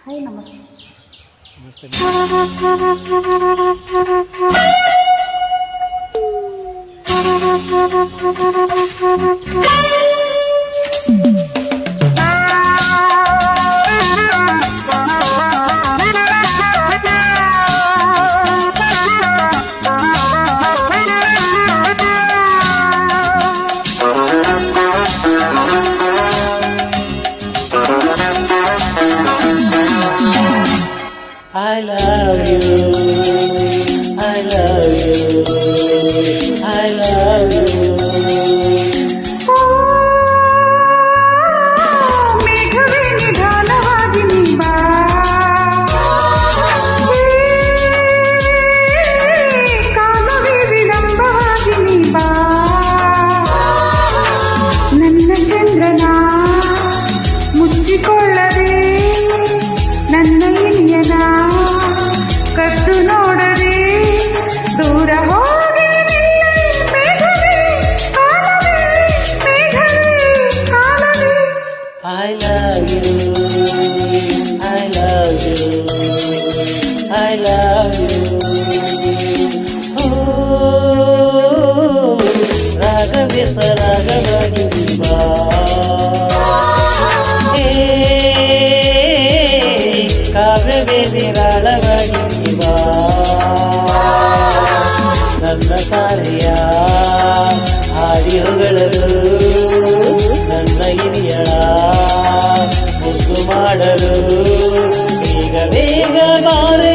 Hi ನಮಸ್ತೆ. I love you, I love you, I love you. ಮೇಘವೇ ನಿಧಾನವಾಗಿ ನಿಂಬಾ, ಕಾಲವೇ ವಿಳಂಬವಾಗಿ ನಿಂಬಾ, ನನ್ನ ಚಂದ್ರನ ಮುಚ್ಚಿಕೊಳ್ಳದೆ ನನ್ನ ಇನಿಯನ ಕದ್ದು ನೋಡದೆ ದೂರ ಹೋಗಿ ಮೇಘವೇ ಕಾಲವೇ, ಮೇಘವೇ ಕಾಲವೇ. I love you, I love you, I love you. ರಾಗವ್ಯಸ ರಾಗವಾಗಿ ಬಾ, ಕಾವ್ಯವೇ ನಿರಾಳವಾಗಿ ಬಾ, ನನ್ನ ತಾರೆಯ ಹಾಡಿ ಹೊಗಳಲು, ನನ್ನ ಹಿರಿಯಳ ಮುದ್ದು ಮಾಡಲು, ಬೇಗ ಬೇಗ ಬಾರೆ